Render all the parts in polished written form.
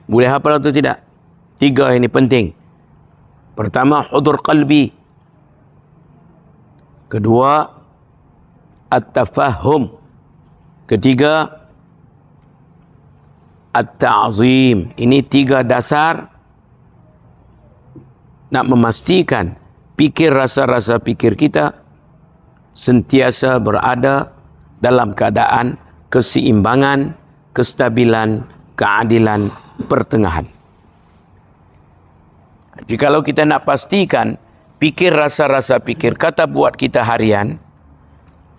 Boleh hafal atau tidak? 3 ini penting. Pertama, hudur qalbi. Kedua, at-tafahum. Ketiga, at-ta'zim. Ini 3 dasar nak memastikan pikir rasa-rasa pikir kita sentiasa berada dalam keadaan keseimbangan, kestabilan, keadilan, pertengahan. Jikalau kita nak pastikan pikir rasa-rasa pikir kata buat kita harian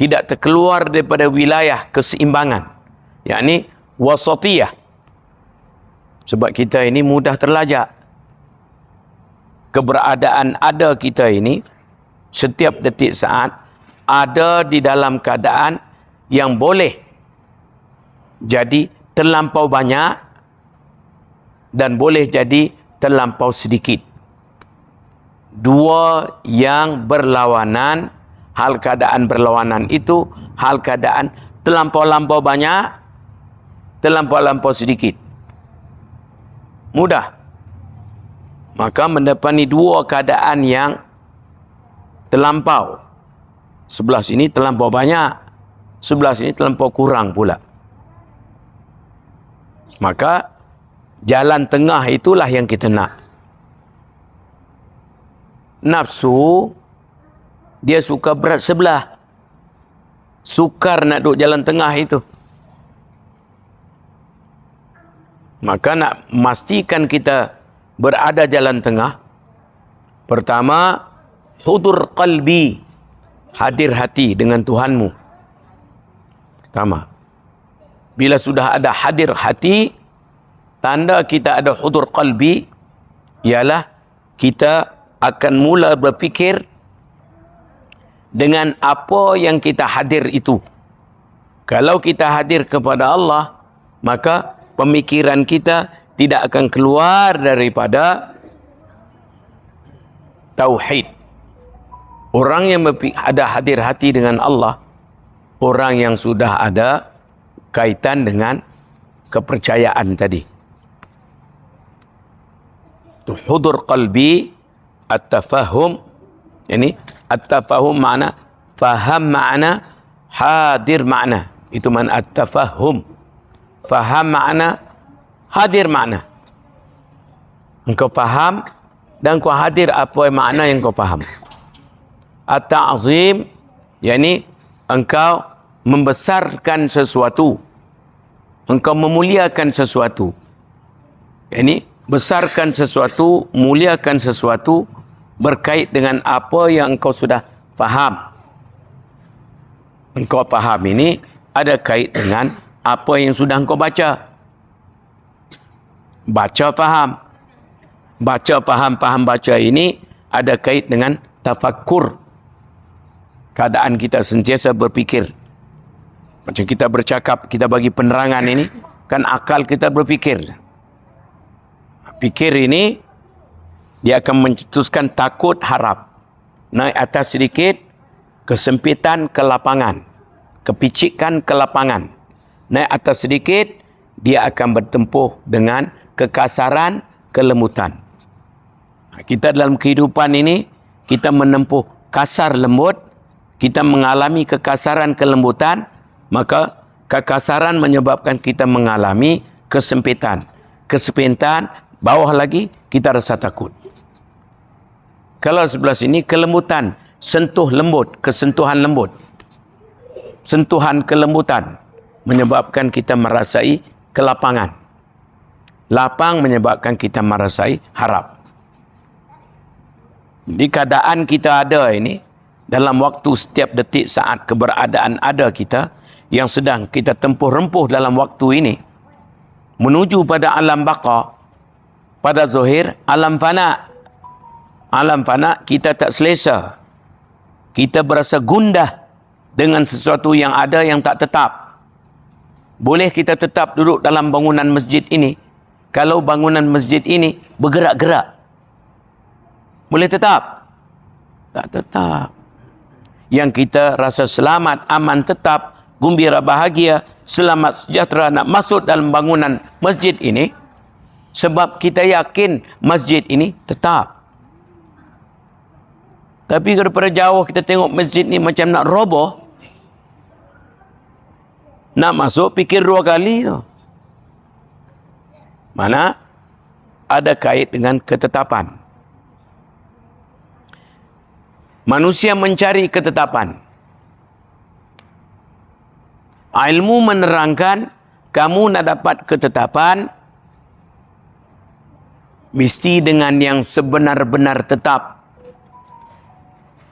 tidak terkeluar daripada wilayah keseimbangan, yakni wasatiyah. Sebab kita ini mudah terlajak. Keberadaan ada kita ini setiap detik saat ada di dalam keadaan yang boleh jadi terlampau banyak dan boleh jadi terlampau sedikit. 2 yang berlawanan, hal keadaan berlawanan itu hal keadaan terlampau-lampau banyak, terlampau-lampau sedikit. Mudah. Maka mendapati 2 keadaan yang terlampau. Sebelah sini terlampau banyak, sebelah sini terlampau kurang pula. Maka jalan tengah itulah yang kita nak. Nafsu dia suka berat sebelah. Sukar nak duduk jalan tengah itu. Maka nak memastikan kita berada jalan tengah, pertama, hudur qalbi, hadir hati dengan Tuhanmu. Pertama, bila sudah ada hadir hati, tanda kita ada hudur qalbi, ialah kita akan mula berfikir dengan apa yang kita hadir itu. Kalau kita hadir kepada Allah, maka pemikiran kita tidak akan keluar daripada tauhid. Orang yang ada hadir hati dengan Allah, orang yang sudah ada kaitan dengan kepercayaan tadi. Hudur qalbi, at-tafahum. Ini at-tafahum makna faham makna, hadir makna. Itu makna at-tafahum. Faham makna, hadir makna. Engkau faham dan kau hadir apa makna yang kau faham. At-ta'zim, yakni engkau membesarkan sesuatu. Engkau memuliakan sesuatu. Yakni besarkan sesuatu, muliakan sesuatu berkait dengan apa yang engkau sudah faham. Engkau faham ini ada kait dengan apa yang sudah engkau baca. Baca faham. Baca faham, faham baca ini ada kait dengan tafakkur. Keadaan kita sentiasa berfikir. Macam kita bercakap, kita bagi penerangan ini, kan akal kita berfikir. Fikir ini, dia akan mencetuskan takut, harap. Naik atas sedikit, kesempitan, kelapangan. Kepicikan, kelapangan. Naik atas sedikit, dia akan bertempuh dengan kekasaran, kelembutan. Kita dalam kehidupan ini, kita menempuh kasar lembut, kita mengalami kekasaran, kelembutan, maka kekasaran menyebabkan kita mengalami kesempitan. Kesempitan, bawah lagi, kita rasa takut. Kalau sebelah sini, kelembutan, sentuh lembut, kesentuhan lembut. Sentuhan kelembutan menyebabkan kita merasai kelapangan. Lapang menyebabkan kita merasai harap. Di keadaan kita ada ini, dalam waktu setiap detik saat keberadaan ada kita, yang sedang kita tempuh rempuh dalam waktu ini, menuju pada alam baqa, pada zahir, alam fana. Alam fana, kita tak selesa. Kita berasa gundah dengan sesuatu yang ada yang tak tetap. Boleh kita tetap duduk dalam bangunan masjid ini, kalau bangunan masjid ini bergerak-gerak? Boleh tetap? Tak tetap. Yang kita rasa selamat, aman, tetap, gembira, bahagia, selamat, sejahtera nak masuk dalam bangunan masjid ini, Sebab kita yakin masjid ini tetap. Tapi daripada jauh kita tengok masjid ni macam nak roboh. Nak masuk fikir 2 kali tu. Mana ada kait dengan ketetapan. Manusia mencari ketetapan. Ilmu menerangkan kamu nak dapat ketetapan mesti dengan yang sebenar-benar tetap.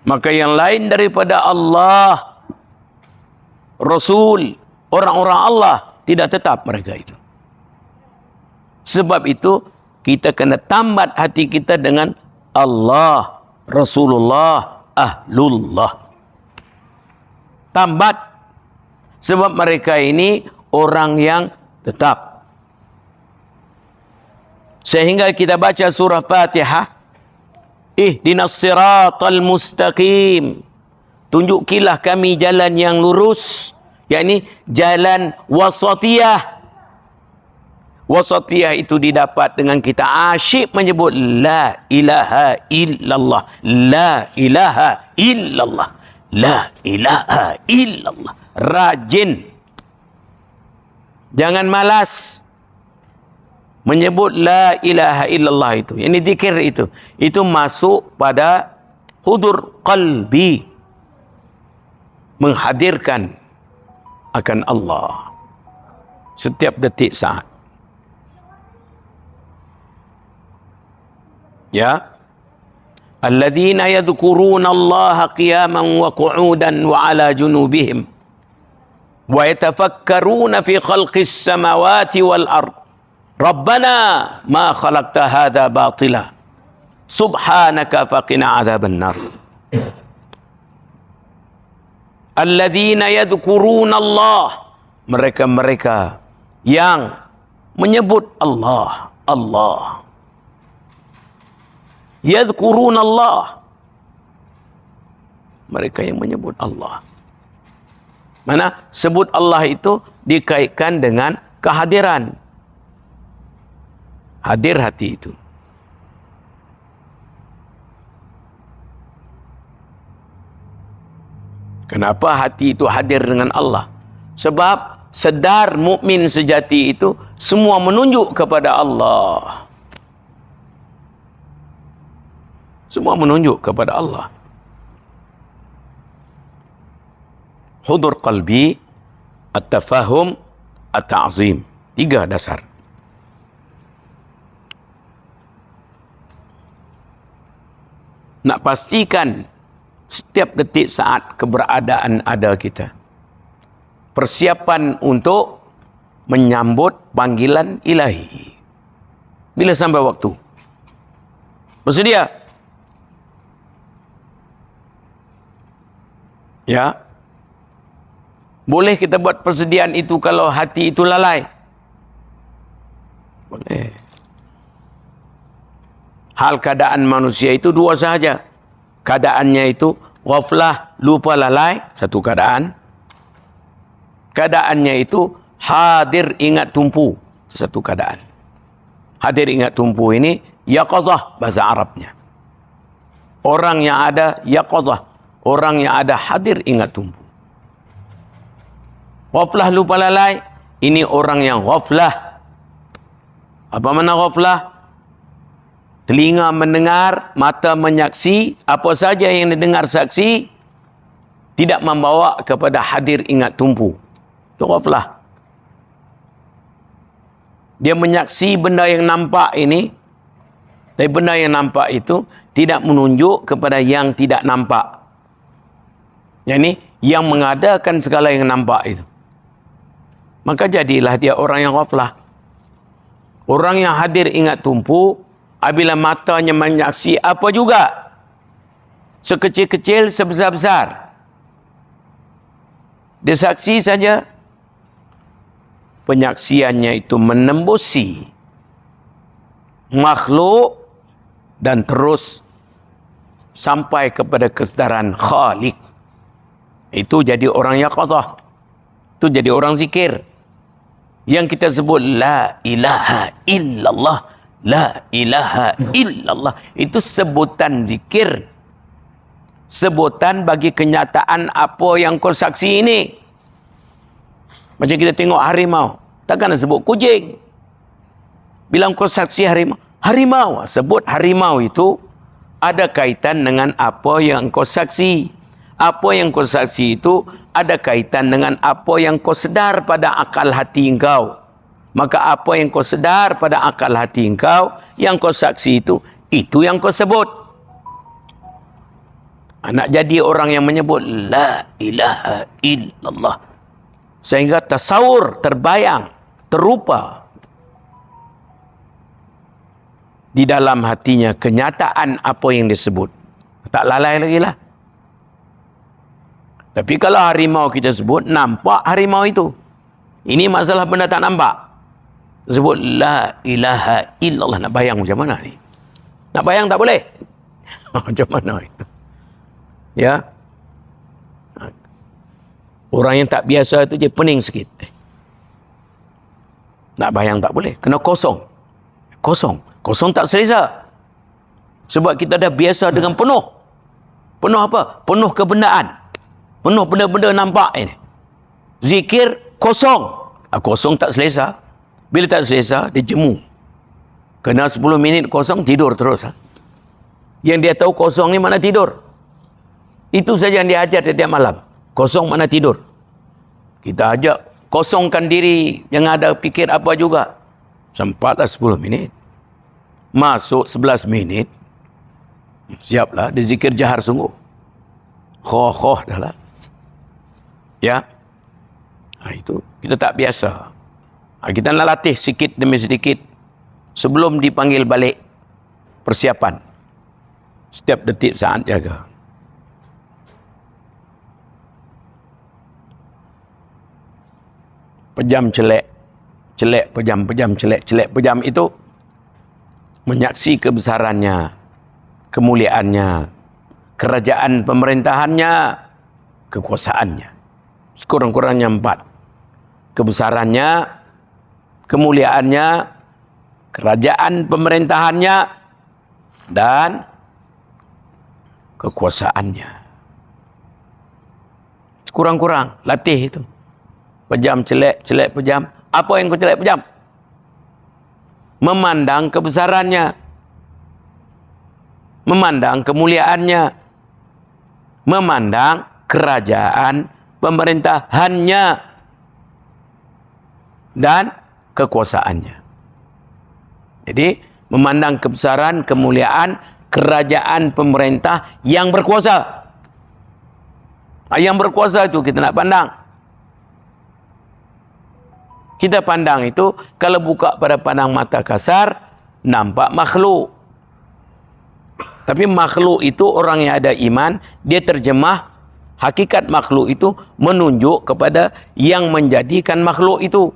Maka yang lain daripada Allah, Rasul, orang-orang Allah tidak tetap mereka itu. Sebab itu kita kena tambat hati kita dengan Allah, Rasulullah, Ahlullah. Tambat. Sebab mereka ini orang yang tetap. Sehingga kita baca surah Fatihah, Ihdinas siratal mustaqim. Tunjukilah kami jalan yang lurus, yakni jalan wasatiyah. Wasatiyah itu didapat dengan kita asyik menyebut la ilaha illallah, la ilaha illallah, la ilaha illallah. Rajin. Jangan malas menyebut la ilaha illallah itu. Ini zikir itu. Itu masuk pada hudur qalbi. Menghadirkan akan Allah. Setiap detik saat. Ya. Alladzina yadhkuruna Allah qiyaman wa qu'udan wa ala junubihim. Wa yatafakkaruna fi khalqis samawati wal ard. Rabbana ma khalaqta hadha batila. Subhanaka faqina adzaban nar. Alladzina yadhkuruna Allah. Mereka-mereka yang menyebut Allah. Allah. Yadhkuruna Allah. Mereka yang menyebut Allah. Mana sebut Allah itu dikaitkan dengan kehadiran. Hadir hati itu. Kenapa hati itu hadir dengan Allah? Sebab sedar mukmin sejati itu semua menunjuk kepada Allah. Semua menunjuk kepada Allah. Hudur qalbi, at-tafahum, at-ta'zim. 3 dasar. Nak pastikan setiap detik saat keberadaan ada kita. Persiapan untuk menyambut panggilan ilahi. Bila sampai waktu? Bersedia? Ya. Boleh kita buat persediaan itu kalau hati itu lalai? Boleh. Hal keadaan manusia itu 2 sahaja. Keadaannya itu ghaflah, lupa lalai, satu keadaan. Keadaannya itu hadir ingat tumpu, satu keadaan. Hadir ingat tumpu ini yaqazah bahasa Arabnya. Orang yang ada yaqazah, orang yang ada hadir ingat tumpu. Ghaflah, lupa lalai, ini orang yang ghaflah. Apa makna ghaflah? Telinga mendengar, mata menyaksi, apa saja yang didengar saksi tidak membawa kepada hadir ingat tumpu. Itu ghaflah. Dia menyaksi benda yang nampak ini, tapi benda yang nampak itu tidak menunjuk kepada yang tidak nampak. Yang yang mengadakan segala yang nampak itu. Maka jadilah dia orang yang ghaflah. Orang yang hadir ingat tumpu, apabila matanya menyaksi apa juga, sekecil-kecil, sebesar-besar, dia saksi saja, penyaksiannya itu menembusi makhluk dan terus sampai kepada kesedaran Khalik. Itu jadi orang yaqazah. Itu jadi orang zikir. Yang kita sebut la ilaha illallah, La ilaha illallah. Itu sebutan zikir. Sebutan bagi kenyataan apa yang kau saksi ini. Macam kita tengok harimau. Takkan nak sebut kucing. Bilang kau saksi harimau. Harimau. Sebut harimau itu ada kaitan dengan apa yang kau saksi. Apa yang kau saksi itu ada kaitan dengan apa yang kau sedar pada akal hati engkau. Maka apa yang kau sedar pada akal hati engkau, yang kau saksi itu yang kau sebut. Nak jadi orang yang menyebut La ilaha illallah. Sehingga tasawur, terbayang, terupa di dalam hatinya kenyataan apa yang disebut. Tak lalai lagi lah. Tapi kalau harimau kita sebut, nampak harimau itu. Ini masalah benda tak nampak. Sebut La ilaha illallah. Nak bayang macam mana ni? Nak bayang tak boleh. Macam mana itu? Ya. Orang yang tak biasa itu dia pening sikit. Nak bayang tak boleh. Kena kosong. Kosong. Kosong tak selesa. Sebab kita dah biasa dengan penuh. Penuh apa? Penuh kebendaan. Penuh benda-benda nampak ini. Zikir kosong. Kosong tak selesa. Bila tak selesa, dia jemu. Kena 10 minit kosong, tidur terus. Yang dia tahu kosong ni mana tidur. Itu saja yang dia ajar setiap malam. Kosong mana tidur. Kita ajak kosongkan diri. Jangan ada fikir apa juga. Sempatlah 10 minit. Masuk 11 minit. Siaplah, dia zikir jahar sungguh. Khoh dah lah. Ya. Itu kita tak biasa. Kita nak latih sikit demi sedikit sebelum dipanggil balik. Persiapan. Setiap detik saat jaga. Pejam celek. Celek pejam, pejam celek. Celek pejam itu menyaksi kebesarannya, kemuliaannya, kerajaan pemerintahannya, kekuasaannya. Sekurang-kurangnya 4. Kebesarannya, kemuliaannya, kerajaan pemerintahannya, dan kekuasaannya. Kurang-kurang latih itu. Pejam celek, celek pejam. Apa yang kau celek pejam? Memandang kebesarannya, memandang kemuliaannya, memandang kerajaan pemerintahannya, dan kekuasaannya. Jadi, memandang kebesaran, kemuliaan, kerajaan pemerintah yang berkuasa. Yang berkuasa itu kita nak pandang. Kita pandang itu, kalau buka pada pandang mata kasar, nampak makhluk. Tapi makhluk itu orang yang ada iman, dia terjemah hakikat makhluk itu menunjuk kepada yang menjadikan makhluk itu.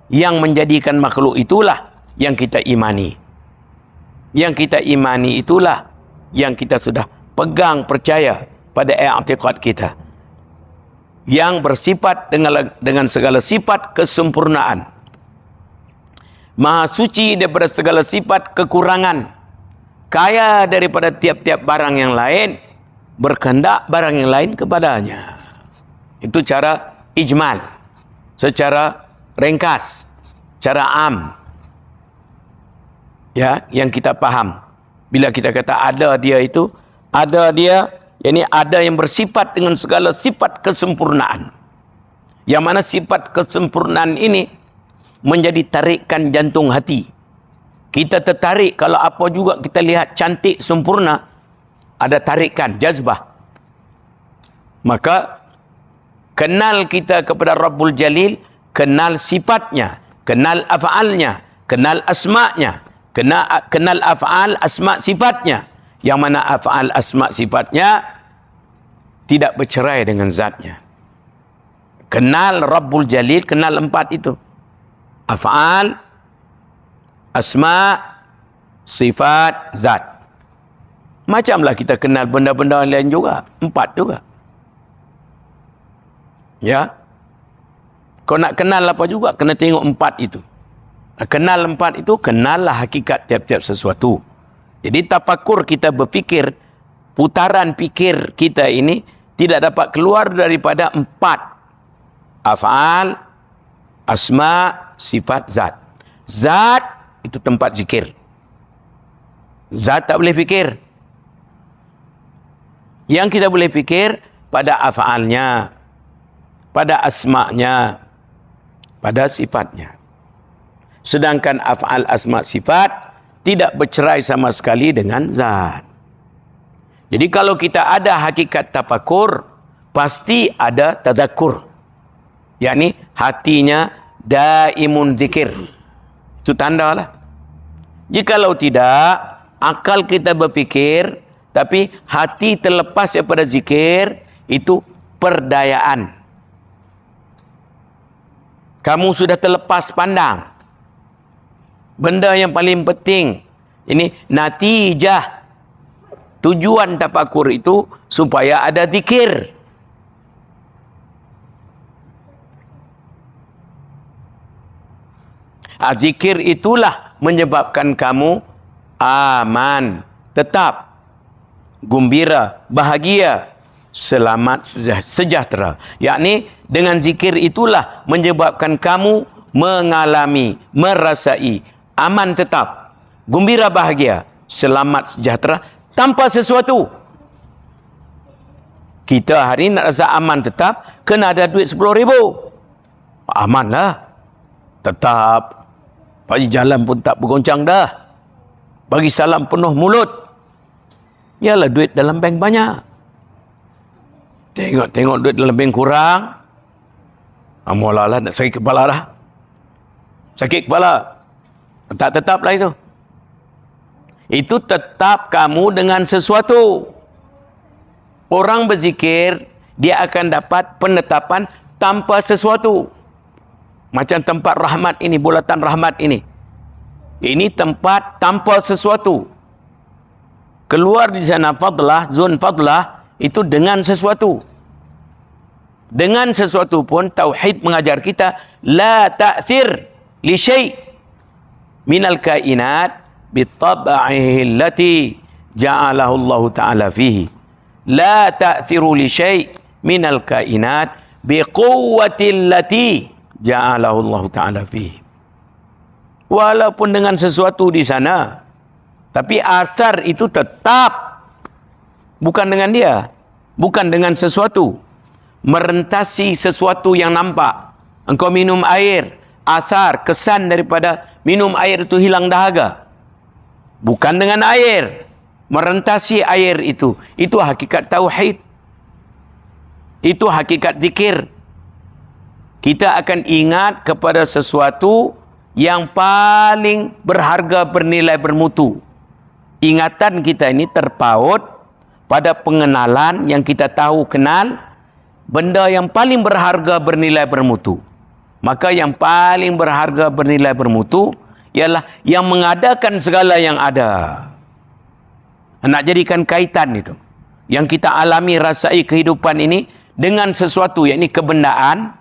Yang menjadikan makhluk itulah yang kita imani. Yang kita imani itulah yang kita sudah pegang, percaya pada i'tiqad kita. Yang bersifat dengan segala sifat kesempurnaan. Maha suci daripada segala sifat kekurangan. Kaya daripada tiap-tiap barang yang lain. Berkehendak barang yang lain kepadanya. Itu cara ijmal. Secara ringkas. Cara am. Ya, yang kita faham. Bila kita kata ada dia itu, ada dia, ini ada yang bersifat dengan segala sifat kesempurnaan. Yang mana sifat kesempurnaan ini menjadi tarikan jantung hati. Kita tertarik kalau apa juga kita lihat cantik, sempurna, ada tarikan, jazbah. Maka kenal kita kepada Rabbul Jalil, kenal sifatnya, kenal af'alnya, kenal asma'nya, kenal af'al, asma' sifatnya. Yang mana af'al, asma' sifatnya tidak bercerai dengan zatnya. Kenal Rabbul Jalil, kenal 4 itu. Af'al, asma', sifat, zat. Macamlah kita kenal benda-benda lain juga. 4 juga. Ya. Kau nak kenal apa juga, kena tengok 4 itu. Kenal 4 itu, kenallah hakikat tiap-tiap sesuatu. Jadi tafakur, kita berfikir, putaran fikir kita ini tidak dapat keluar daripada 4. Af'al, asma, sifat, zat. Zat itu tempat zikir. Zat tak boleh fikir. Yang kita boleh fikir pada af'alnya, pada asma'nya, pada sifatnya. Sedangkan af'al, asma', sifat tidak bercerai sama sekali dengan zat. Jadi kalau kita ada hakikat tafakur, pasti ada tadzakur. Yakni hatinya daimun zikir. Itu tanda lah. Jikalau tidak, akal kita berfikir, tapi hati terlepas daripada zikir, itu perdayaan. Kamu sudah terlepas pandang. Benda yang paling penting, ini natijah. Tujuan tafakur itu supaya ada zikir. Zikir itulah menyebabkan kamu aman, tetap, gembira, bahagia, selamat, sejahtera. Yakni dengan zikir itulah menyebabkan kamu mengalami, merasai aman tetap, gembira bahagia, selamat sejahtera tanpa sesuatu. Kita hari ini nak rasa aman tetap, kena ada duit 10,000. Amanlah. Tetap. Bagi jalan pun tak bergoncang dah. Bagi salam penuh mulut. Yalah, duit dalam bank banyak. Tengok duit dalam bank kurang. Mula lah nak sakit kepala dah. Sakit kepala. Tak tetaplah itu. Itu tetap kamu dengan sesuatu. Orang berzikir, dia akan dapat penetapan tanpa sesuatu. Macam tempat rahmat ini, bulatan rahmat ini. Ini tempat tanpa sesuatu. Keluar di sana fadlah, zon fadlah, itu dengan sesuatu. Dengan sesuatu pun, tauhid mengajar kita, la ta'thir li syai' minal kainat bitab'ihi allati ja'alahu Allah Ta'ala fihi. La ta'thiru li syai' minal kainat biquwwati allati ja'alahu Allah Ta'ala fihi. Walaupun dengan sesuatu di sana, tapi asar itu tetap bukan dengan dia, bukan dengan sesuatu. Merentasi sesuatu yang nampak. Engkau minum air, asar, kesan daripada minum air itu hilang dahaga. Bukan dengan air. Merentasi air itu. Itu hakikat tauhid. Itu hakikat zikir. Kita akan ingat kepada sesuatu yang paling berharga, bernilai, bermutu. Ingatan kita ini terpaut pada pengenalan yang kita tahu kenal benda yang paling berharga, bernilai, bermutu. Maka yang paling berharga, bernilai, bermutu ialah yang mengadakan segala yang ada. Nak jadikan kaitan itu. Yang kita alami, rasai kehidupan ini dengan sesuatu, yakni kebendaan.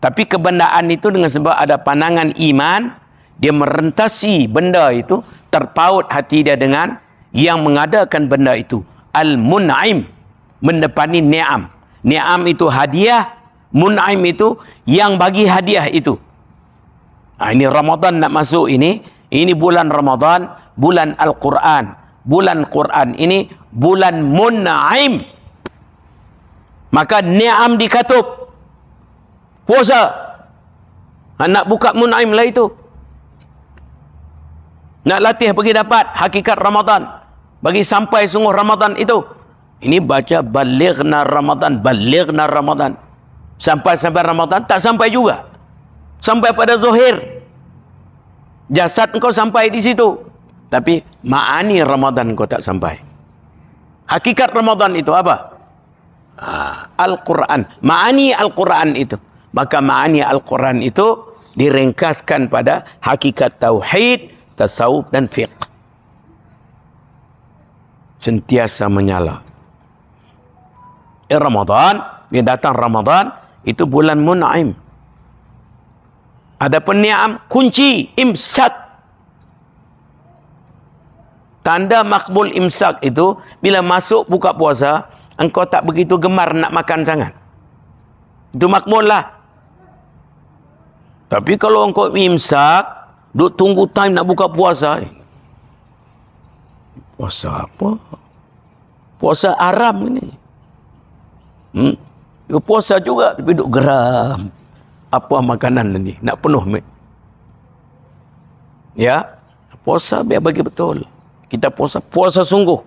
Tapi kebendaan itu dengan sebab ada pandangan iman, dia merentasi benda itu, terpaut hati dia dengan yang mengadakan benda itu. Al-Mun'im, mendepani ni'am. Ni'am itu hadiah, Mun'im itu yang bagi hadiah itu. Ini Ramadan nak masuk ini bulan Ramadan, bulan Al-Quran. Bulan Quran ini bulan Mun'im. Maka ni'am dikatup. Puasa. Nak buka Mun'im lah itu. Nak latih bagi dapat hakikat Ramadan. Bagi sampai sungguh Ramadan itu. Ini baca balighna Ramadan, balighna Ramadan. Sampai Ramadan, tak sampai juga. Sampai pada zuhir. Jasad engkau sampai di situ. Tapi ma'ani Ramadan engkau tak sampai. Hakikat Ramadan itu apa? Al-Quran. Ma'ani Al-Quran itu. Maka ma'ani Al-Quran itu diringkaskan pada hakikat tauhid, tasawuf dan fiqh. Sentiasa menyala. Ramadan, dia datang Ramadan, itu bulan Mun'im. Adapun ni'am, kunci, imsak. Tanda makbul imsak itu, bila masuk buka puasa, engkau tak begitu gemar nak makan sangat. Itu makbul lah. Tapi kalau engkau imsak, duk tunggu time nak buka puasa. Puasa apa? Puasa haram ini. Puasa juga, tapi duk geram. Apa makanan lagi? Nak penuh. Ya, puasa biar bagi betul. Kita puasa sungguh.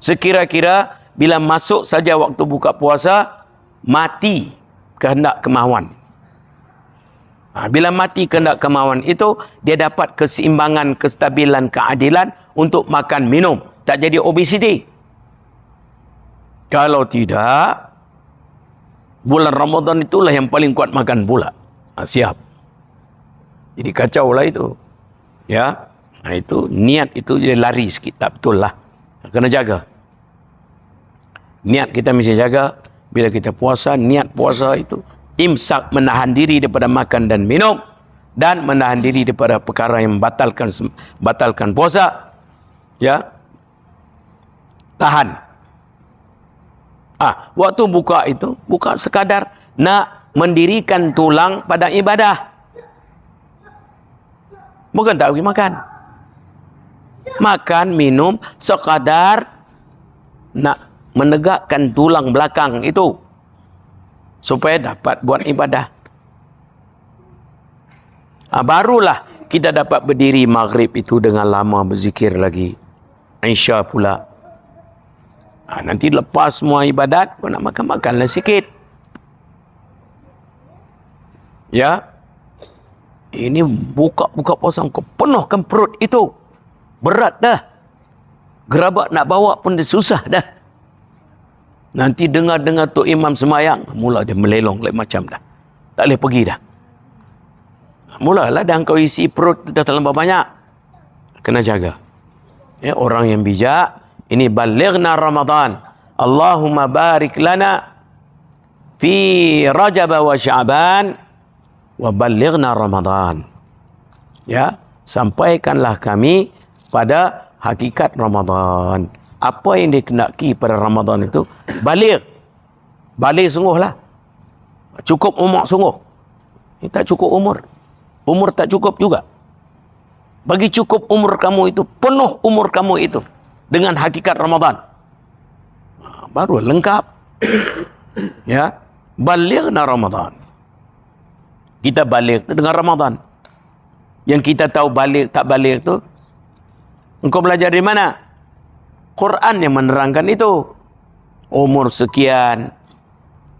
Sekira-kira bila masuk saja waktu buka puasa, mati kehendak kemahuan. Bila mati kehendak kemahuan itu, dia dapat keseimbangan, kestabilan, keadilan untuk makan, minum. Tak jadi obesiti. Kalau tidak, bulan Ramadan itulah yang paling kuat makan pula. Siap. Jadi kacau lah itu. Ya. Itu niat itu jadi lari sikit. Tak betul lah. Kena jaga. Niat kita mesti jaga. Bila kita puasa, niat puasa itu imsak, menahan diri daripada makan dan minum, dan menahan diri daripada perkara yang batalkan puasa. Ya. Tahan. Waktu buka itu, buka sekadar nak mendirikan tulang pada ibadah. Bukan tak pergi makan. Makan, minum, sekadar nak menegakkan tulang belakang itu. Supaya dapat buat ibadah. Barulah kita dapat berdiri maghrib itu dengan lama berzikir lagi. Isya pula. Nanti lepas semua ibadat, kau nak makan-makanlah sikit. Ya. Ini buka puasa, kau penuhkan perut itu. Berat dah. Gerabak nak bawa pun dia susah dah. Nanti dengar-dengar Tok Imam semayang, mula dia melelong macam dah. Tak boleh pergi dah. Mulalah dah kau isi perut dah terlampau banyak. Kena jaga. Ya, orang yang bijak, ini balighna Ramadan. Allahumma barik lana fi Rajab wa Sya'ban wa balighna Ramadan. Ya, sampaikanlah kami pada hakikat Ramadan. Apa yang dikenaki pada Ramadan itu, balik sungguhlah. Cukup umur sungguh. Ini tak cukup umur. Umur tak cukup juga. Bagi cukup umur kamu itu, penuh umur kamu itu dengan hakikat Ramadan. Baru lengkap. Ya, balighna Ramadan. Kita balik itu dengan Ramadan. Yang kita tahu balik tak balik itu, engkau belajar di mana? Quran yang menerangkan itu. Umur sekian,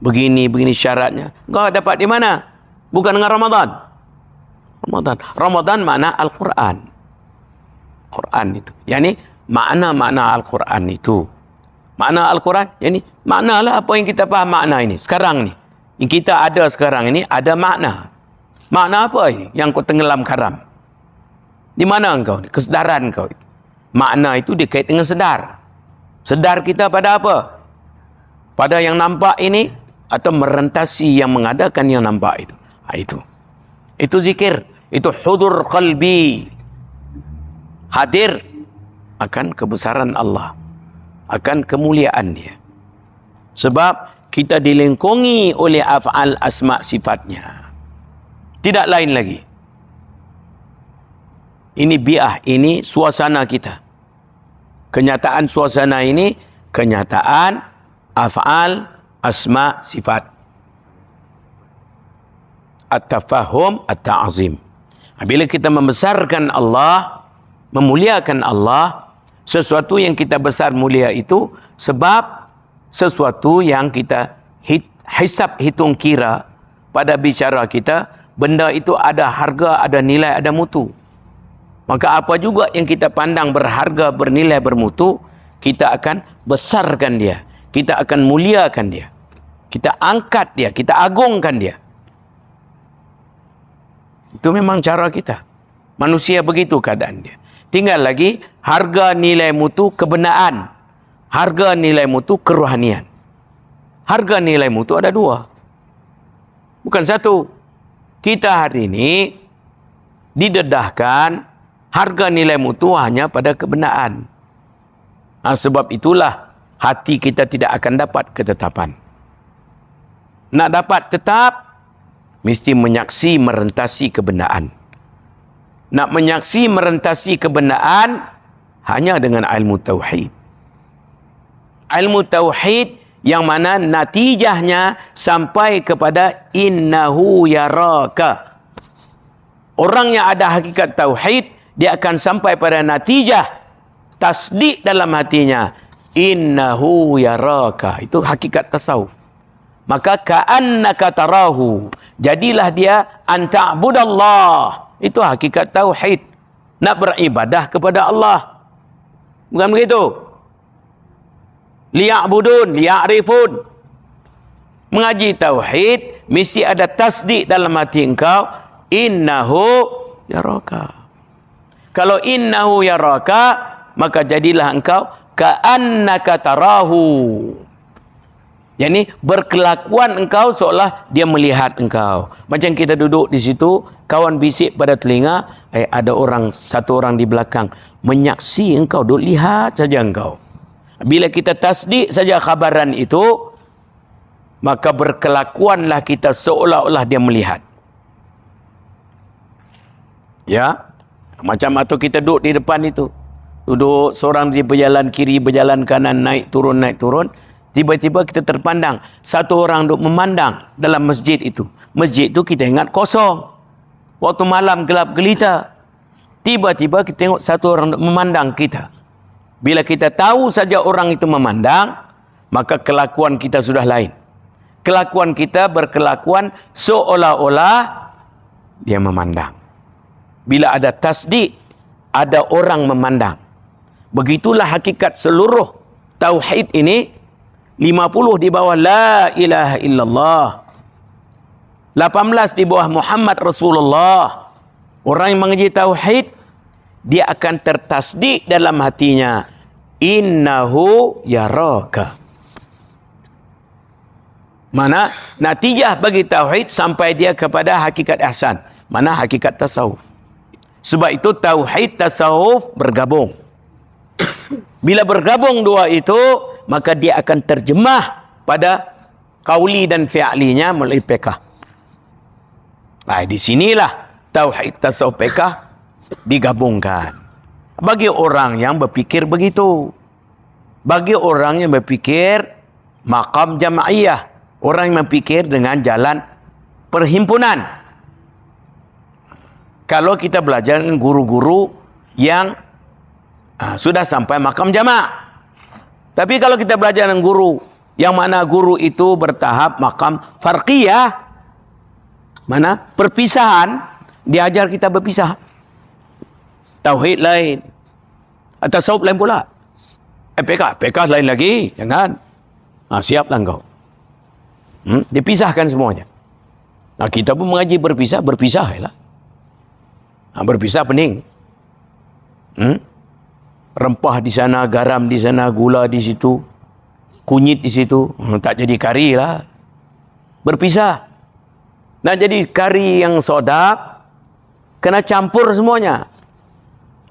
begini syaratnya. Engkau dapat di mana? Bukan dengan Ramadan. Ramadan makna Al-Quran. Quran itu. Yani makna-makna Al-Quran itu. Makna Al-Quran, yani maknalah apa yang kita faham makna ini. Sekarang ni. Yang kita ada sekarang ini ada makna. Makna apa ini? Yang kau tenggelam karam. Di mana engkau? Kesedaran kau. Makna itu dikait dengan sedar. Sedar kita pada apa? Pada yang nampak ini atau merentasi yang mengadakan yang nampak itu. Itu zikir. Itu hudur qalbi. Hadir akan kebesaran Allah. Akan kemuliaan dia. Sebab kita dilingkungi oleh af'al asma' sifatnya. Tidak lain lagi. Ini bi'ah, ini suasana kita. Kenyataan suasana ini, kenyataan af'al asma' sifat. At-tafahum, at-ta'azim. Bila kita membesarkan Allah, memuliakan Allah, sesuatu yang kita besar mulia itu sebab sesuatu yang kita hisab hitung kira pada bicara kita, benda itu ada harga, ada nilai, ada mutu. Maka apa juga yang kita pandang berharga, bernilai, bermutu, kita akan besarkan dia. Kita akan muliakan dia. Kita angkat dia, kita agungkan dia. Itu memang cara kita. Manusia begitu keadaan dia. Tinggal lagi harga nilai mutu kebenaran. Harga nilai mutu kerohanian. Harga nilai mutu ada dua. Bukan satu. kita hari ini didedahkan harga nilai mutu hanya pada kebenaran. Sebab itulah hati kita tidak akan dapat ketetapan. Nak dapat tetap, mesti menyaksi merentasi kebenaran. Nak menyaksi merentasi kebenaran hanya dengan ilmu tauhid. Ilmu tauhid yang mana natijahnya sampai kepada innahu yaraka. Orang yang ada hakikat tauhid, dia akan sampai pada natijah tasdik dalam hatinya. Innahu yaraka. Itu hakikat tasawuf. Maka ka'annaka tarahu. Jadilah dia anta'budallah. Itu hakikat tauhid. Nak beribadah kepada Allah. Bukan begitu? Liya'budun, liya'rifun. Mengaji tauhid, mesti ada tasdik dalam hati engkau. Innahu yaraka. Kalau innahu yaraka, maka jadilah engkau ka'annaka tarahu. Yani berkelakuan engkau seolah dia melihat engkau. Macam kita duduk di situ, kawan bisik pada telinga, ada satu orang di belakang menyaksi engkau, duk lihat saja engkau. Bila kita tasdik saja khabaran itu, maka berkelakuanlah kita seolah-olah dia melihat. Ya, macam atau kita duduk di depan itu, duduk seorang di berjalan kiri, berjalan kanan, naik turun. Tiba-tiba kita terpandang satu orang duk memandang dalam masjid itu. Masjid itu kita ingat kosong. Waktu malam gelap gelita, tiba-tiba kita tengok satu orang duk memandang kita. Bila kita tahu saja orang itu memandang, maka kelakuan kita sudah lain. Kelakuan kita berkelakuan seolah-olah dia memandang. Bila ada tasdik, ada orang memandang. Begitulah hakikat seluruh tauhid ini. 50 di bawah la ilaha illallah, 18 di bawah Muhammad Rasulullah. Orang yang mengaji tauhid, dia akan tertasdik dalam hatinya, innahu yaraka. Mana natijah bagi tauhid sampai dia kepada hakikat ihsan, mana hakikat tasawuf. Sebab itu tauhid tasawuf bergabung. Bila bergabung dua itu, maka dia akan terjemah pada qauli dan fi'linya melalui fiqh. Di sinilah tauhid tasawuf fiqh digabungkan. Bagi orang yang berfikir begitu. Bagi orang yang berfikir maqam jama'iyah. Orang yang berfikir dengan jalan perhimpunan. Kalau kita belajar dengan guru-guru yang sudah sampai maqam jama'. Tapi kalau kita belajar dengan guru yang mana guru itu bertahap maqam farqiyah, mana perpisahan, diajar kita berpisah. Tauhid lain, tasawuf lain pula. PK lain lagi, jangan. Siaplah engkau. Dipisahkan semuanya. Kita pun mengaji berpisah lah. Berpisah pening. Rempah di sana, garam di sana, gula di situ, kunyit di situ, tak jadi kari lah. Berpisah. Nak jadi kari yang sedap, kena campur semuanya.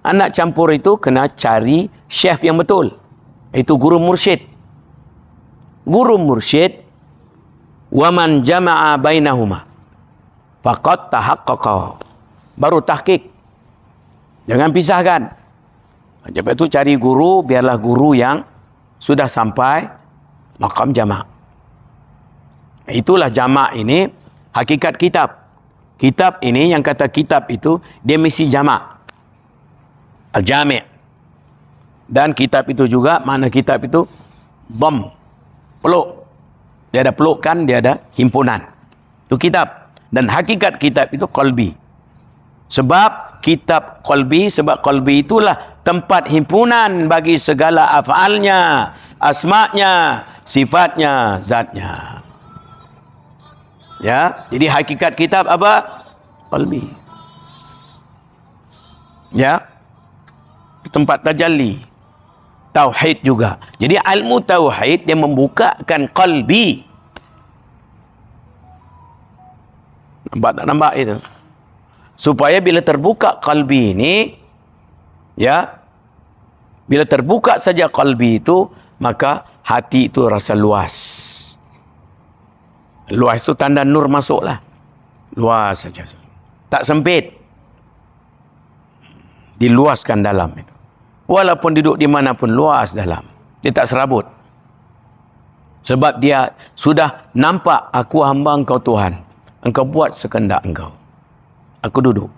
Anak campur itu kena cari chef yang betul. Itu guru mursyid. Guru mursyid, waman jama'a bainahuma faqad tahaqqaqa. Baru tahqiq. Jangan pisahkan. Sebab itu cari guru, biarlah guru yang sudah sampai maqam jama'. Itulah jama' ini hakikat kitab. Kitab ini, yang kata kitab itu, dia mesti jama'. Al-jami'. Dan kitab itu juga, makna kitab itu bom, peluk. Dia ada pelukan, dia ada himpunan. Itu kitab. Dan hakikat kitab itu qalbi. Sebab kitab qalbi, sebab qalbi itulah tempat himpunan bagi segala af'alnya, asma'nya, sifatnya, zatnya. Ya, jadi hakikat kitab apa? Qalbi. Ya. Tempat tajalli. Tauhid juga. Jadi ilmu tauhid dia membukakan qalbi. Nampak tak nampak itu? Supaya bila terbuka qalbi ini, ya, bila terbuka saja qalbi itu, maka hati itu rasa luas. Luas itu tanda nur masuklah. Luas saja. Tak sempit. Diluaskan dalam itu. Walaupun duduk di mana pun luas dalam. Dia tak serabut. Sebab dia sudah nampak, aku hamba engkau Tuhan. Engkau buat sekehendak engkau. Aku duduk.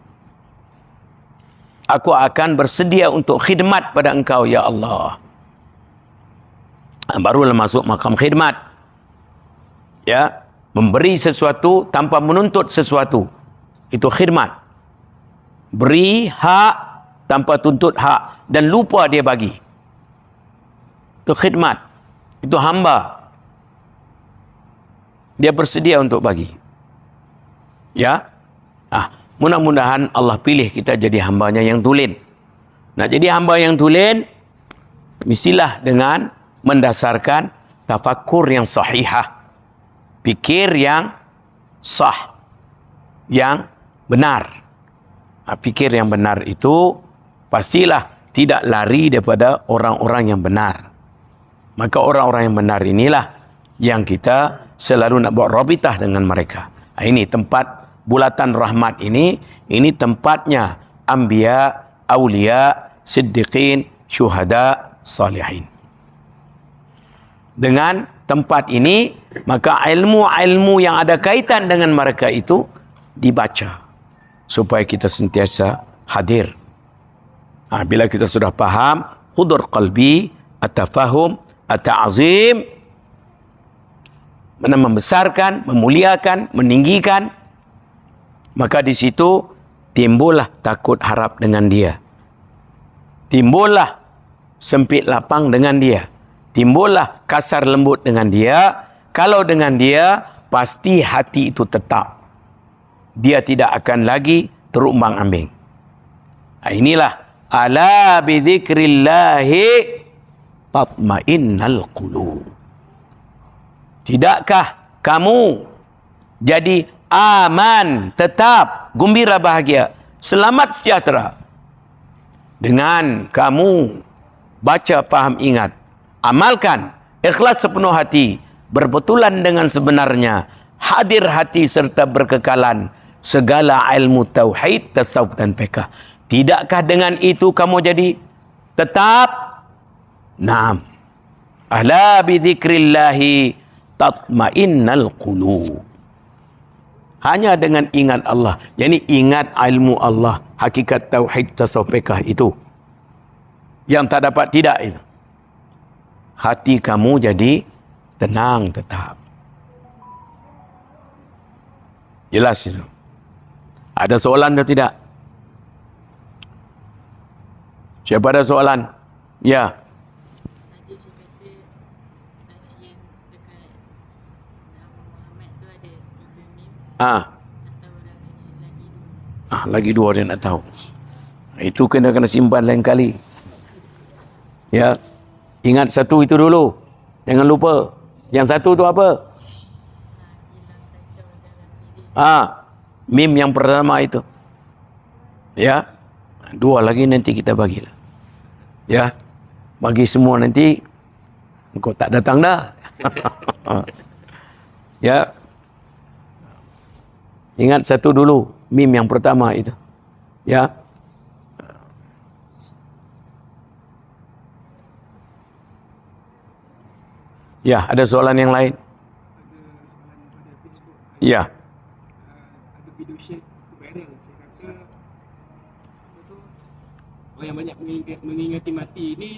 Aku akan bersedia untuk khidmat pada engkau, ya Allah. Barulah masuk makam khidmat. Ya, memberi sesuatu tanpa menuntut sesuatu. Itu khidmat. Beri hak tanpa tuntut hak dan lupa dia bagi. Itu khidmat. Itu hamba. Dia bersedia untuk bagi. Ya. Mudah-mudahan Allah pilih kita jadi hambanya yang tulen. Nak jadi hamba yang tulen, mestilah dengan mendasarkan tafakkur yang sahihah. Fikir yang sah. Yang benar. Fikir yang benar itu pastilah tidak lari daripada orang-orang yang benar. Maka orang-orang yang benar inilah yang kita selalu nak buat rabitah dengan mereka. Ini tempat bulatan rahmat ini tempatnya anbiya, awliya, siddiqin, syuhada, salihin. Dengan tempat ini, maka ilmu-ilmu yang ada kaitan dengan mereka itu dibaca supaya kita sentiasa hadir. Bila kita sudah faham hudur qalbi, at-tafahum, at-ta'zim, membesarkan, memuliakan, meninggikan, maka di situ timbullah takut harap dengan dia. Timbullah sempit lapang dengan dia. Timbullah kasar lembut dengan dia. Kalau dengan dia, pasti hati itu tetap. Dia tidak akan lagi terumbang ambing. Inilah ala bidzikrillahi tatmainnal qulub. Tidakkah kamu jadi aman, tetap, gembira, bahagia, selamat sejahtera dengan kamu baca, faham, ingat, amalkan, ikhlas sepenuh hati, berbetulan dengan sebenarnya, hadir hati serta berkekalan segala ilmu tauhid, tasawuf dan fiqh. Tidakkah dengan itu kamu jadi tetap? Naam. Ala bidzikrillahi tatmainnal qulub. Hanya dengan ingat Allah. Yani ingat ilmu Allah. Hakikat tauhid, tasawuf, fiqh itu. Yang tak dapat tidak itu. Hati kamu jadi tenang tetap. Jelas itu. Ada soalan atau tidak? Siapa ada soalan? Ya. Lagi dua dia nak tahu. Itu kena simpan lain kali. Ya. Ingat satu itu dulu. Jangan lupa. Yang satu tu apa? Mim yang pertama itu. Ya. Dua lagi nanti kita bagilah. Ya. Bagi semua nanti. Kau tak datang dah. Ya. Ingat satu dulu, mim yang pertama itu. Ya. Ya, ada soalan yang lain? Ada soalan pada Facebook. Ya. Ada video share viral. Saya kata orang yang banyak mengingati mati ini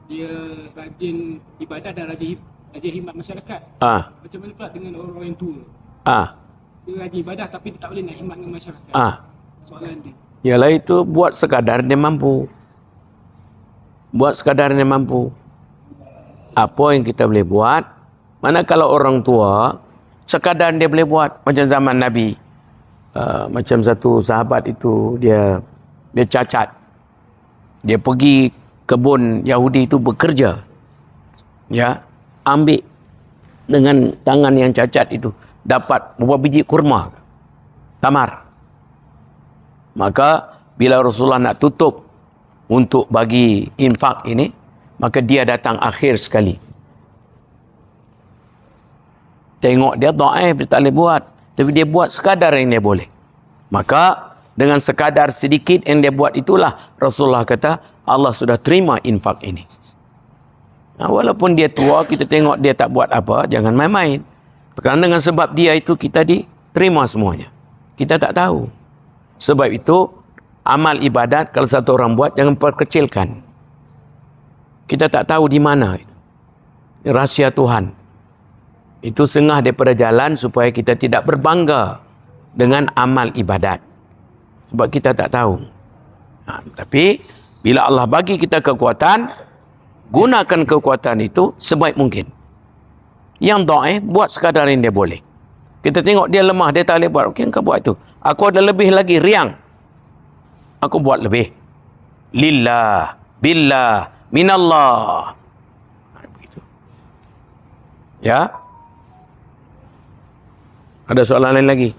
dia rajin ibadah dan rajin khidmat masyarakat. Macam mana pula dengan orang yang tua? Dia rajin ibadah tapi dia tak boleh nak khidmat dengan masyarakat. Soalan dia. Yalah itu buat sekadar dia mampu. Buat sekadar dia mampu. Apa yang kita boleh buat? Mana kalau orang tua sekadar dia boleh buat macam zaman Nabi. Macam satu sahabat itu dia cacat. Dia pergi kebun Yahudi itu bekerja. Ya, ambil dengan tangan yang cacat itu dapat beberapa biji kurma. tamar. Maka bila Rasulullah nak tutup untuk bagi infak ini, maka dia datang akhir sekali. Tengok dia dhaif, dia tak boleh buat. Tapi dia buat sekadar yang dia boleh. Maka dengan sekadar sedikit yang dia buat itulah Rasulullah kata Allah sudah terima infak ini. Nah, walaupun dia tua, kita tengok dia tak buat apa, jangan main-main. Kerana dengan sebab dia itu kita diterima semuanya. Kita tak tahu. Sebab itu amal ibadat kalau satu orang buat jangan perkecilkan. Kita tak tahu di mana itu. Rahsia Tuhan. Itu setengah daripada jalan supaya kita tidak berbangga dengan amal ibadat. Sebab kita tak tahu. Tapi bila Allah bagi kita kekuatan, gunakan kekuatan itu sebaik mungkin. Yang dhaif buat sekadar yang dia boleh. Kita tengok dia lemah, dia tak boleh buat. Okey, engkau buat itu. Aku ada lebih lagi, riang. Aku buat lebih. Lillah, billah, minallah. Begitu. Ya? Ada soalan lain lagi?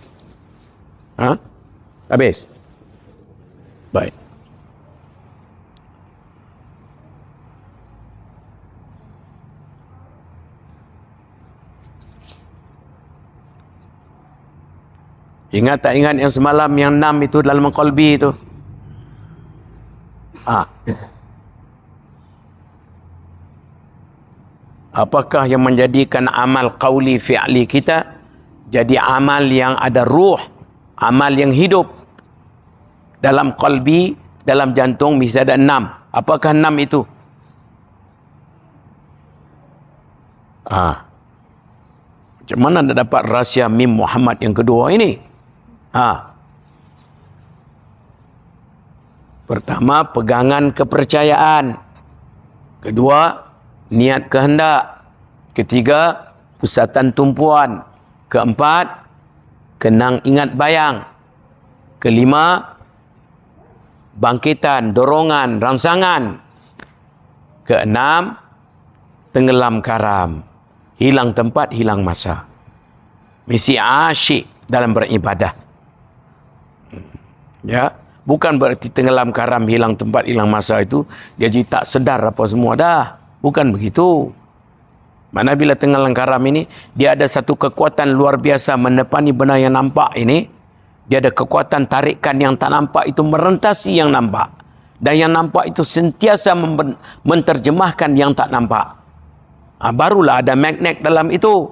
Habis? Baik. Ingat tak ingat yang semalam yang 6 itu dalam qalbi itu? Apakah yang menjadikan amal qauli fi'li kita jadi amal yang ada ruh, amal yang hidup? Dalam qalbi, dalam jantung bisa ada 6. Apakah 6 itu? Macam mana anda dapat rahsia Mim Muhammad yang kedua ini? Pertama, pegangan kepercayaan. Kedua, niat kehendak. Ketiga, pusatan tumpuan. Keempat, kenang ingat bayang. Kelima, bangkitan, dorongan, rangsangan. Keenam, tenggelam karam. Hilang tempat, hilang masa. Misi asyik dalam beribadah. Ya, bukan berarti tenggelam karam, hilang tempat, hilang masa itu dia jadi tak sedar apa semua dah. Bukan begitu. Mana bila tenggelam karam ini, dia ada satu kekuatan luar biasa menepani benda yang nampak ini. Dia ada kekuatan tarikan yang tak nampak itu merentasi yang nampak. Dan yang nampak itu sentiasa menterjemahkan yang tak nampak. Barulah ada magnet dalam itu.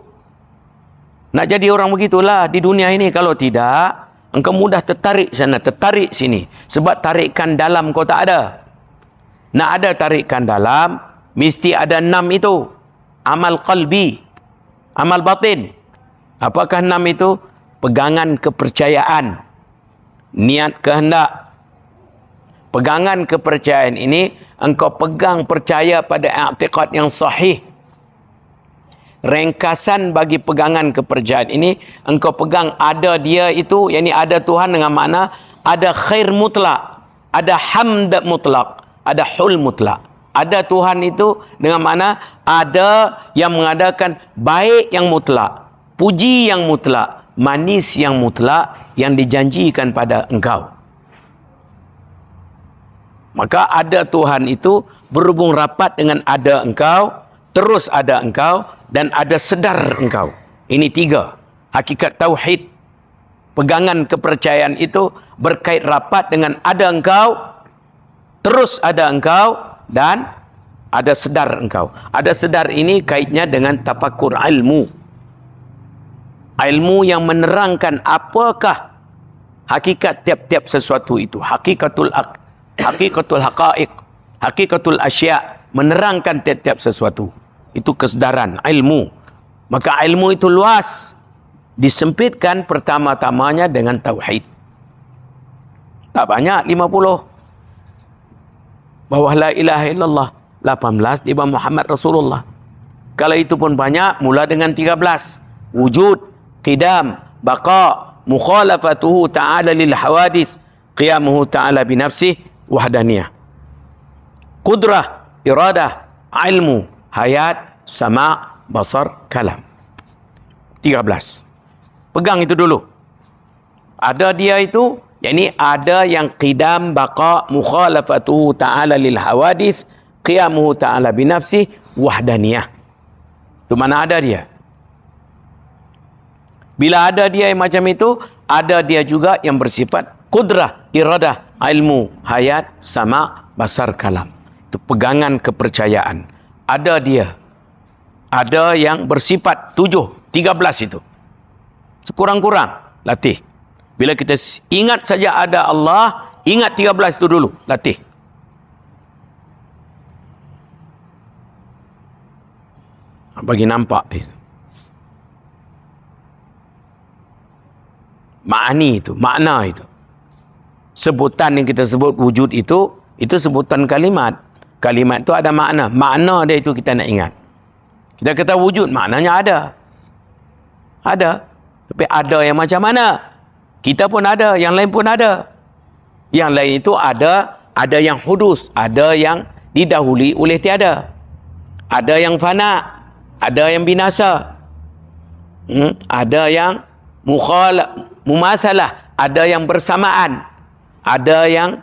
Nak jadi orang begitulah di dunia ini. Kalau tidak, engkau mudah tertarik sana, tertarik sini. Sebab tarikan dalam kau tak ada. Nak ada tarikan dalam, mesti ada 6 itu. Amal qalbi, amal batin. Apakah 6 itu? Pegangan kepercayaan, niat kehendak. Pegangan kepercayaan ini, engkau pegang percaya pada i'tiqad yang sahih. Ringkasan bagi pegangan kepercayaan ini, engkau pegang ada dia itu, yakni ada Tuhan dengan makna ada khair mutlak, ada hamd mutlak, ada hul mutlak. Ada Tuhan itu dengan makna ada yang mengadakan baik yang mutlak, puji yang mutlak, manis yang mutlak yang dijanjikan pada engkau. Maka ada Tuhan itu berhubung rapat dengan ada engkau, terus ada engkau, dan ada sedar engkau. Ini 3. Hakikat tauhid. Pegangan kepercayaan itu berkait rapat dengan ada engkau, terus ada engkau, dan ada sedar engkau. Ada sedar ini kaitnya dengan tafakur ilmu. Ilmu yang menerangkan apakah hakikat tiap-tiap sesuatu itu. Hakikatul haqaiq, hakikatul asya', menerangkan tiap-tiap sesuatu. Itu kesedaran, ilmu. Maka ilmu itu luas. Disempitkan pertama-tamanya dengan tauhid. Tak banyak, 50. Bawah la ilaha illallah, 18 di bawah Muhammad Rasulullah. Kalau itu pun banyak, mula dengan 13. Wujud, qidam, baqa, mukhalafatuhu ta'ala lil hawadith, qiyamuhu ta'ala binafsih, wahdaniyah. Qudrah, iradah, ilmu, hayat, sama', basar, kalam. 13. Pegang itu dulu. Ada dia itu, yakni ada yang qidam, baqa, mukhalafatuhu ta'ala lil hawadis, qiyamuhu ta'ala binafsih, wahdaniyah. Itu mana ada dia. Bila ada dia yang macam itu, ada dia juga yang bersifat qudrah, iradah, ilmu, hayat, sama, basar, kalam. Itu pegangan kepercayaan. Ada dia. Ada yang bersifat 13 itu. Sekurang-kurang, latih. Bila kita ingat saja ada Allah, ingat 13 itu dulu, latih. Bagi nampak. Ma'ani itu, makna itu. Sebutan yang kita sebut wujud itu sebutan kalimat. Kalimat itu ada makna. Makna dia itu kita nak ingat. Kita kata wujud, maknanya ada. Ada. Tapi ada yang macam mana? Kita pun ada, yang lain pun ada. Yang lain itu ada yang hudus, ada yang didahului oleh tiada. Ada yang fana, ada yang binasa. Ada yang mumathalah, ada yang bersamaan. Ada yang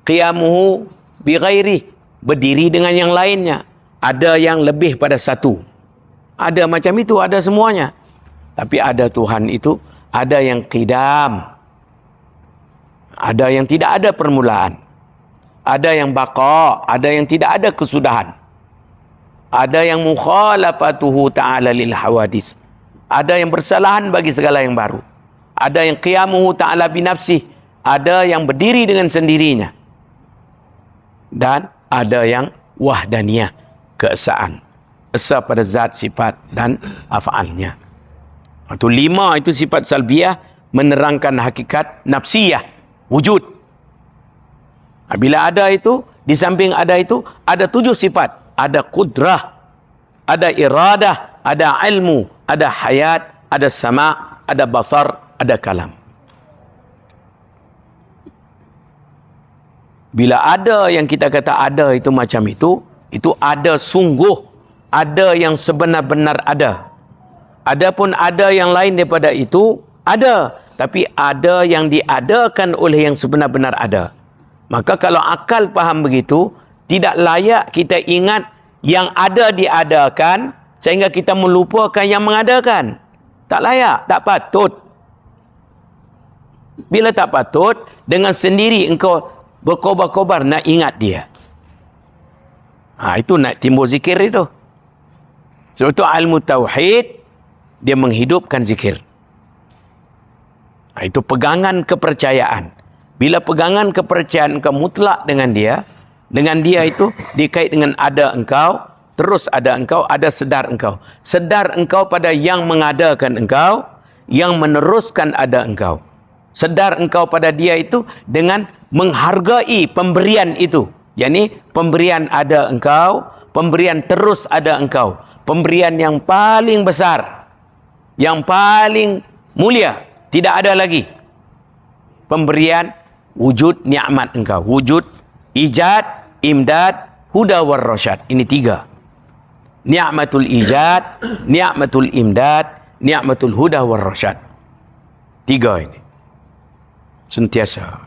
qiyamuhu bi ghairi, berdiri dengan yang lainnya. Ada yang lebih pada satu. Ada macam itu, ada semuanya. Tapi ada Tuhan itu, ada yang qidam. Ada yang tidak ada permulaan. Ada yang baqa, ada yang tidak ada kesudahan. Ada yang mukhalafatuhu ta'ala lil hawadis. Ada yang bersalahan bagi segala yang baru. Ada yang qiyamuhu ta'ala binafsih. Ada yang berdiri dengan sendirinya. Dan ada yang wahdaniyah, keesaan. Esa pada zat, sifat dan af'alnya. Itu 5 itu sifat salbiyah, menerangkan hakikat nafsiyah, wujud. Bila ada itu, di samping ada itu, ada 7 sifat. Ada qudrah, ada iradah, ada ilmu, ada hayat, ada sama, ada basar, ada kalam. Bila ada yang kita kata ada itu macam itu ada sungguh, ada yang sebenar-benar ada. Adapun ada yang lain daripada itu, ada. Tapi ada yang diadakan oleh yang sebenar-benar ada. Maka kalau akal faham begitu, tidak layak kita ingat yang ada diadakan, sehingga kita melupakan yang mengadakan. Tak layak, tak patut. Bila tak patut, dengan sendiri engkau berkobar-kobar nak ingat dia. Itu nak timbul zikir itu. Sebab itu ilmu tauhid, dia menghidupkan zikir. Itu pegangan kepercayaan. Bila pegangan kepercayaan engkau mutlak dengan dia itu dikait dengan ada engkau, terus ada engkau, ada sedar engkau. Sedar engkau pada yang mengadakan engkau, yang meneruskan ada engkau. Sedar engkau pada dia itu dengan menghargai pemberian itu. yakni pemberian ada engkau, pemberian terus ada engkau, pemberian yang paling besar, yang paling mulia, tidak ada lagi. Pemberian wujud nikmat engkau, wujud ijad, imdad, huda war rasyad. Ini tiga. Ni'matul ijad, ni'matul imdad, ni'matul huda war rasyad. Tiga ini. Sentiasa.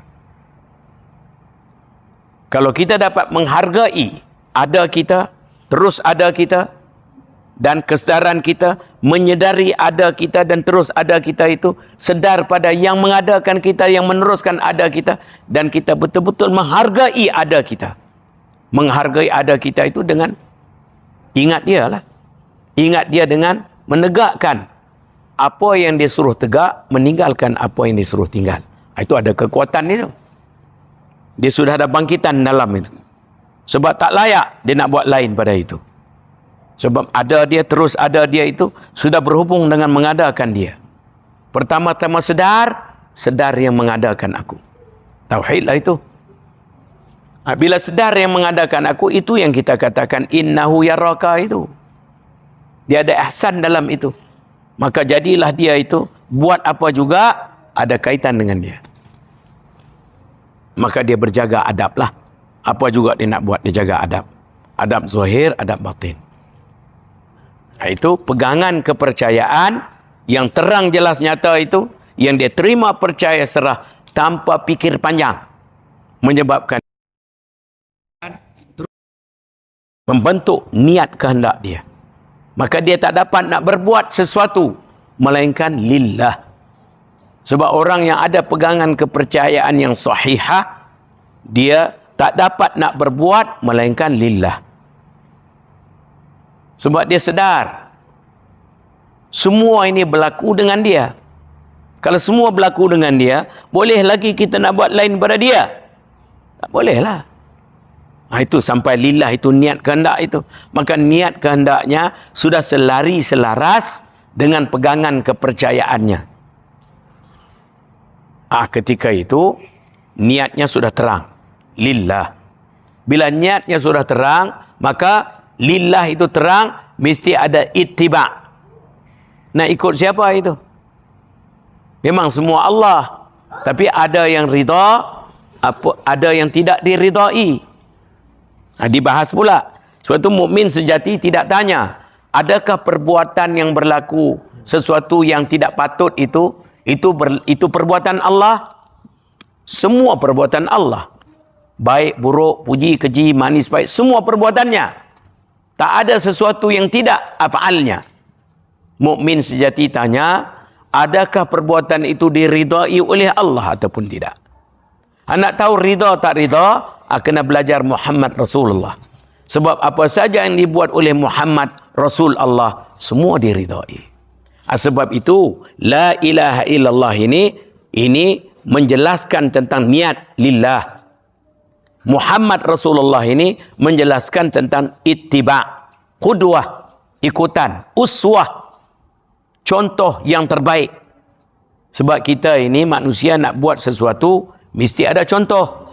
Kalau kita dapat menghargai ada kita, terus ada kita, dan kesedaran kita, menyedari ada kita dan terus ada kita itu, sedar pada yang mengadakan kita, yang meneruskan ada kita, dan kita betul-betul menghargai ada kita. Menghargai ada kita itu dengan ingat dia lah. Ingat dia dengan menegakkan apa yang dia suruh tegak, meninggalkan apa yang dia suruh tinggal. Itu ada kekuatan itu. Dia sudah ada bangkitan dalam itu. Sebab tak layak dia nak buat lain pada itu. Sebab ada dia, terus ada dia itu sudah berhubung dengan mengadakan dia. Pertama-tama sedar yang mengadakan aku. Tauhid lah itu. Bila sedar yang mengadakan aku, itu yang kita katakan innahu yaraka itu. Dia ada ihsan dalam itu. Maka jadilah dia itu buat apa juga ada kaitan dengan dia. Maka dia berjaga adab lah. Apa juga dia nak buat, dia jaga adab. Adab zahir, adab batin. Itu pegangan kepercayaan yang terang jelas nyata itu, yang dia terima percaya serah tanpa fikir panjang, menyebabkan membentuk niat kehendak dia. Maka dia tak dapat nak berbuat sesuatu melainkan lillah. Sebab orang yang ada pegangan kepercayaan yang sahihah, dia tak dapat nak berbuat melainkan lillah. Sebab dia sedar semua ini berlaku dengan dia. Kalau semua berlaku dengan dia, boleh lagi kita nak buat lain daripada dia? Tak boleh lah. Itu sampai lillah, itu niat kehendak itu. Maka niat kehendaknya sudah selaras dengan pegangan kepercayaannya. Ketika itu niatnya sudah terang, lillah. Bila niatnya sudah terang, maka lillah itu terang, mesti ada ittiba'. Nak ikut siapa itu? Memang semua Allah, tapi ada yang rida, ada yang tidak diridai. Dibahas pula. Sebab itu mukmin sejati tidak tanya, adakah perbuatan yang berlaku sesuatu yang tidak patut itu perbuatan Allah? Semua perbuatan Allah, baik, buruk, puji, keji, manis, baik, semua perbuatannya. Tak ada sesuatu yang tidak af'alnya. Mukmin sejati tanya, adakah perbuatan itu diridai oleh Allah ataupun tidak? Nak tahu rida tak rida, kena belajar Muhammad Rasulullah. Sebab apa saja yang dibuat oleh Muhammad Rasul Allah, semua diridai. Sebab itu, la ilaha illallah ini menjelaskan tentang niat lillah. Muhammad Rasulullah ini menjelaskan tentang ittiba', qudwah, ikutan, uswah, contoh yang terbaik. Sebab kita ini manusia nak buat sesuatu, mesti ada contoh.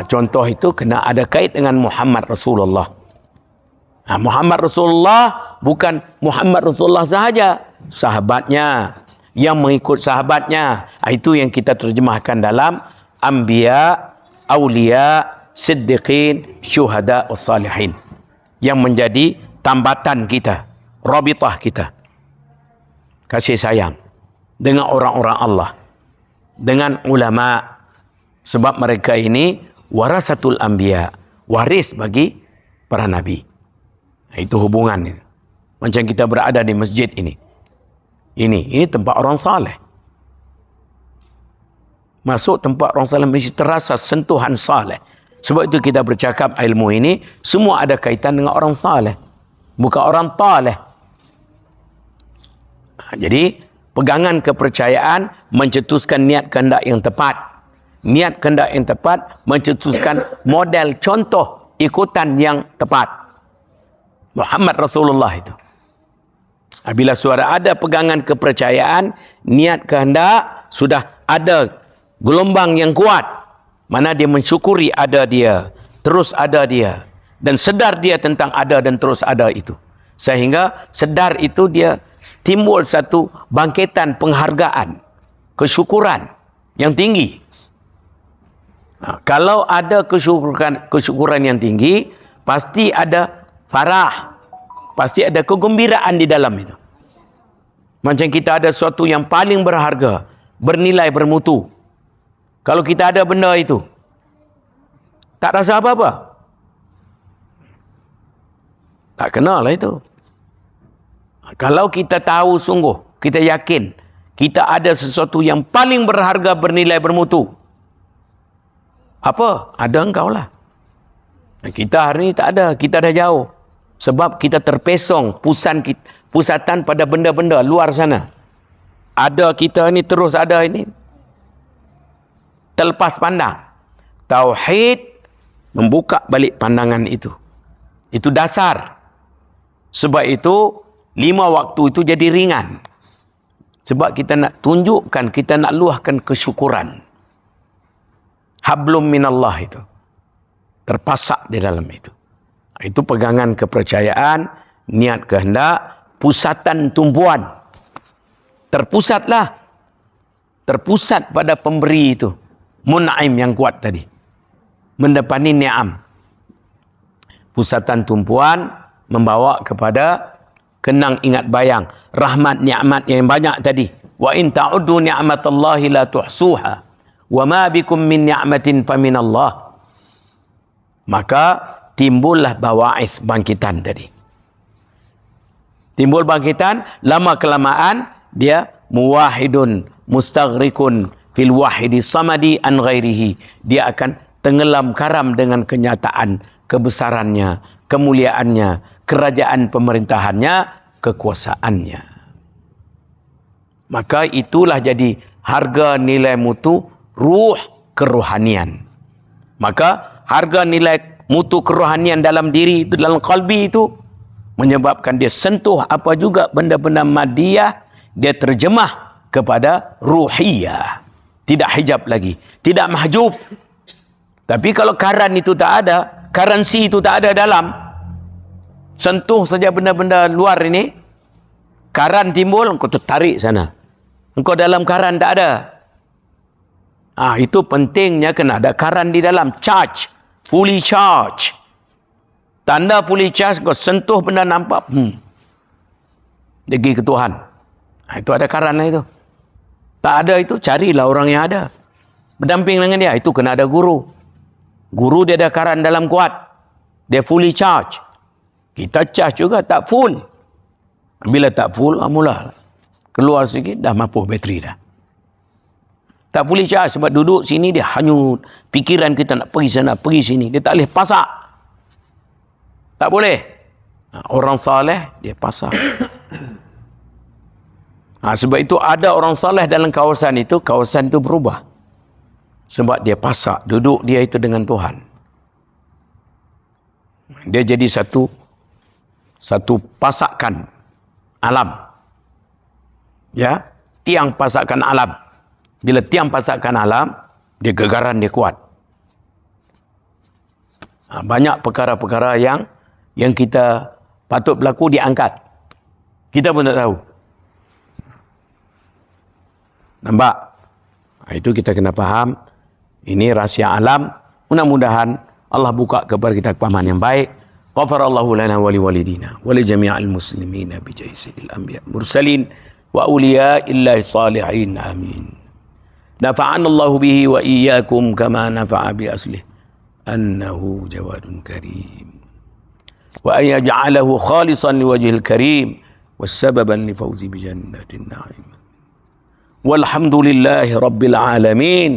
Contoh itu kena ada kait dengan Muhammad Rasulullah. Muhammad Rasulullah bukan Muhammad Rasulullah sahaja, sahabatnya, yang mengikut sahabatnya. Itu yang kita terjemahkan dalam Anbiya, Awliya, Siddiqin, Syuhada, Wassalihin, yang menjadi tambatan kita, rabitah kita. Kasih sayang dengan orang-orang Allah, dengan ulama. Sebab mereka ini warasatul anbiya, waris bagi para nabi. Itu hubungannya. Macam kita berada di masjid ini. Ini tempat orang saleh. Masuk tempat orang saleh mesti terasa sentuhan saleh. Sebab itu kita bercakap ilmu ini semua ada kaitan dengan orang saleh, bukan orang taleh. Jadi pegangan kepercayaan mencetuskan niat kehendak yang tepat. Niat kehendak yang tepat mencetuskan model contoh ikutan yang tepat. Muhammad Rasulullah itu. Bila suara ada pegangan kepercayaan, niat kehendak, sudah ada gelombang yang kuat. Mana dia mensyukuri ada dia, terus ada dia, dan sedar dia tentang ada dan terus ada itu. Sehingga sedar itu dia timbul satu bangkitan penghargaan, kesyukuran yang tinggi. Kalau ada kesyukuran yang tinggi, pasti ada farah, pasti ada kegembiraan di dalam itu. Macam kita ada sesuatu yang paling berharga, bernilai, bermutu. Kalau kita ada benda itu, tak rasa apa-apa. Tak kenal lah itu. Kalau kita tahu sungguh, kita yakin, kita ada sesuatu yang paling berharga, bernilai, bermutu. Apa? Ada engkau lah. Kita hari ini tak ada, kita dah jauh. Sebab kita terpesong pusatan pada benda-benda luar sana. Ada kita ni terus ada ini. Terlepas pandang. Tauhid membuka balik pandangan itu. Itu dasar. Sebab itu 5 waktu itu jadi ringan. Sebab kita nak tunjukkan, kita nak luahkan kesyukuran. Hablum minallah itu. Terpasak di dalam itu. Itu pegangan kepercayaan, niat kehendak, pusatan tumpuan. Terpusatlah. Terpusat pada pemberi itu. Mun'aim yang kuat tadi. Mendapani ni'am. Pusatan tumpuan membawa kepada kenang ingat bayang. Rahmat ni'mat yang banyak tadi. wa in ta'uddu ni'matallahi la tuhsuha wa ma bikum min ni'matin faminallah. Maka timbullah bawa'ith, bangkitan tadi. Timbul bangkitan, lama kelamaan dia muwahidun mustaghrikun fil wahidi samadi an ghairihi. Dia akan tenggelam karam dengan kenyataan kebesarannya, kemuliaannya, kerajaan pemerintahannya, kekuasaannya. Maka itulah jadi harga nilai mutu ruh kerohanian. Maka harga nilai mutu kerohanian dalam diri itu, dalam qalbi itu, menyebabkan dia sentuh apa juga benda-benda madiyah, dia terjemah kepada ruhiyah. Tidak hijab lagi, tidak mahjub. Tapi kalau karan itu tak ada, currency itu tak ada dalam, sentuh saja benda-benda luar ini, karan timbul, engkau tertarik sana. Engkau dalam karan tak ada. Itu pentingnya kena ada karan di dalam. Charge. Fully charge. Tanda fully charge, kau sentuh benda nampak. Pergi ke Tuhan. Itu ada karan lah itu. Tak ada itu, carilah orang yang ada. Berdamping dengan dia. Itu kena ada guru. Guru dia ada karan dalam kuat. Dia fully charge. Kita charge juga tak full. Bila tak full, mula keluar sikit, dah mapuh bateri dah. Tak boleh charge sebab duduk sini dia hanyut. Pikiran kita nak pergi sana, pergi sini. Dia tak boleh pasak. Tak boleh. Orang saleh, dia pasak. Sebab itu ada orang saleh dalam kawasan itu berubah. Sebab dia pasak. Duduk dia itu dengan Tuhan. Dia jadi satu pasakan alam. Ya, tiang pasakan alam. Bila tiang pasakan alam, dia gegaran, dia kuat. Banyak perkara-perkara yang kita patut berlaku diangkat. Kita pun tak tahu. Nampak? Itu kita kena faham. Ini rahsia alam. Mudah-mudahan Allah buka kepada kita kepahaman yang baik. Ghafarallahu lana wa liwalidina wa li jami'il muslimina bi jaisil anbiya mursalin wa awliyaillahi salihin. Amin. نفعنا الله به وإياكم كما نفع بأصله أنه جواد كريم وأن يجعله خالصا لوجه الكريم والسببا لفوز بجنة النعيم والحمد لله رب العالمين.